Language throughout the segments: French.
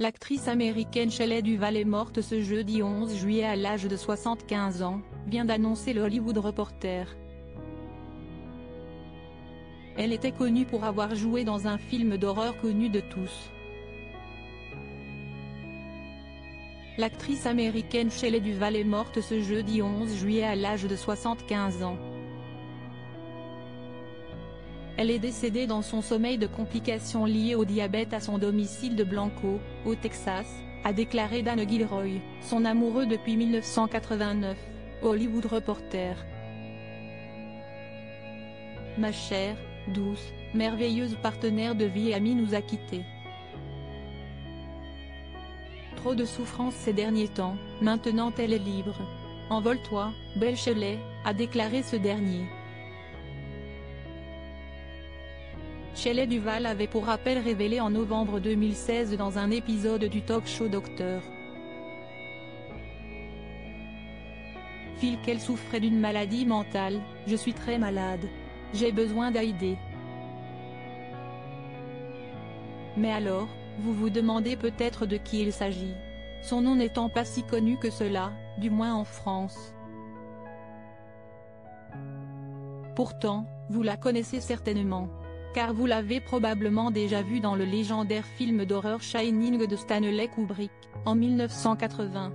L'actrice américaine Shelley Duvall est morte ce jeudi 11 juillet à l'âge de 75 ans, vient d'annoncer le Hollywood Reporter. Elle était connue pour avoir joué dans un film d'horreur connu de tous. L'actrice américaine Shelley Duvall est morte ce jeudi 11 juillet à l'âge de 75 ans. Elle est décédée dans son sommeil de complications liées au diabète à son domicile de Blanco, au Texas, a déclaré Dan Gilroy, son amoureux depuis 1989, au Hollywood Reporter. Ma chère, douce, merveilleuse partenaire de vie et amie nous a quittés. Trop de souffrance ces derniers temps, maintenant elle est libre. Envole-toi, belle Shelley, a déclaré ce dernier. Shelley Duvall avait pour rappel révélé en novembre 2016 dans un épisode du talk show Dr. Phil qu'elle souffrait d'une maladie mentale. Je suis très malade. J'ai besoin d'aide. Mais alors, vous vous demandez peut-être de qui il s'agit. Son nom n'étant pas si connu que cela, du moins en France. Pourtant, vous la connaissez certainement. Car vous l'avez probablement déjà vue dans le légendaire film d'horreur Shining de Stanley Kubrick, en 1980.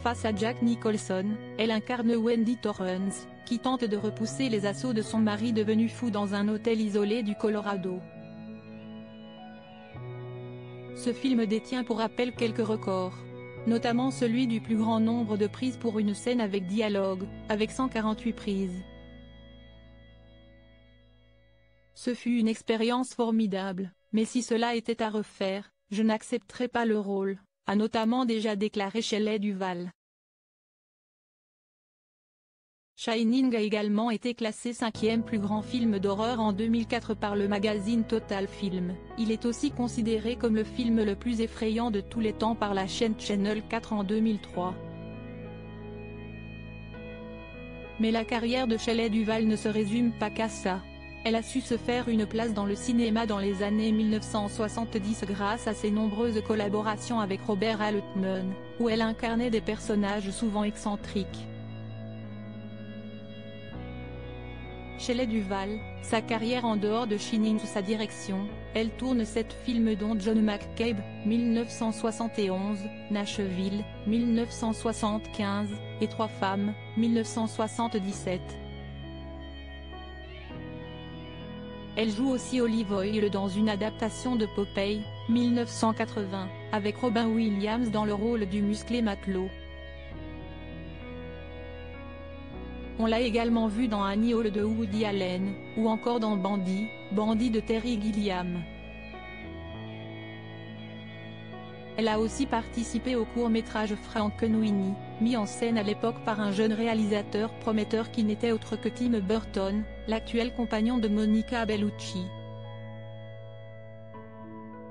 Face à Jack Nicholson, elle incarne Wendy Torrance, qui tente de repousser les assauts de son mari devenu fou dans un hôtel isolé du Colorado. Ce film détient pour rappel quelques records, notamment celui du plus grand nombre de prises pour une scène avec dialogue, avec 148 prises. Ce fut une expérience formidable, mais si cela était à refaire, je n'accepterais pas le rôle, a notamment déjà déclaré Shelley Duvall. Shining a également été classé 5e plus grand film d'horreur en 2004 par le magazine Total Film. Il est aussi considéré comme le film le plus effrayant de tous les temps par la chaîne Channel 4 en 2003. Mais la carrière de Shelley Duvall ne se résume pas qu'à ça. Elle a su se faire une place dans le cinéma dans les années 1970 grâce à ses nombreuses collaborations avec Robert Altman, où elle incarnait des personnages souvent excentriques. Shelley Duvall, sa carrière en dehors de Shining sous sa direction, elle tourne 7 films dont John McCabe, 1971, Nashville, 1975, et 3 femmes, 1977. Elle joue aussi Olive Oyl dans une adaptation de Popeye, 1980, avec Robin Williams dans le rôle du musclé matelot. On l'a également vue dans Annie Hall de Woody Allen, ou encore dans Bandit de Terry Gilliam. Elle a aussi participé au court-métrage Frankenweenie, mis en scène à l'époque par un jeune réalisateur prometteur qui n'était autre que Tim Burton, l'actuel compagnon de Monica Bellucci.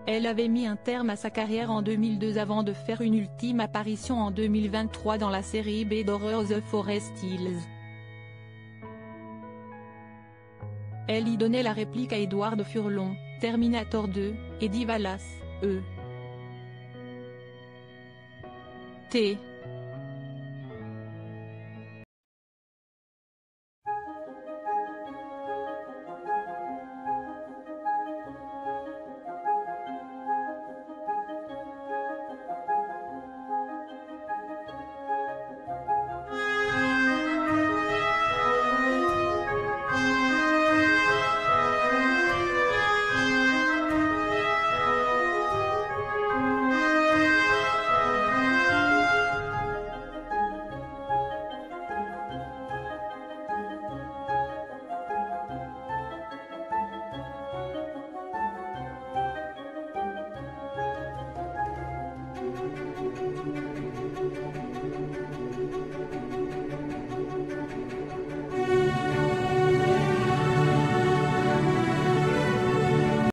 Elle avait mis un terme à sa carrière en 2002 avant de faire une ultime apparition en 2023 dans la série B d'horreur The Forest Hills. Elle y donnait la réplique à Edward Furlong, Terminator 2, et Eddie Wallace, E. T.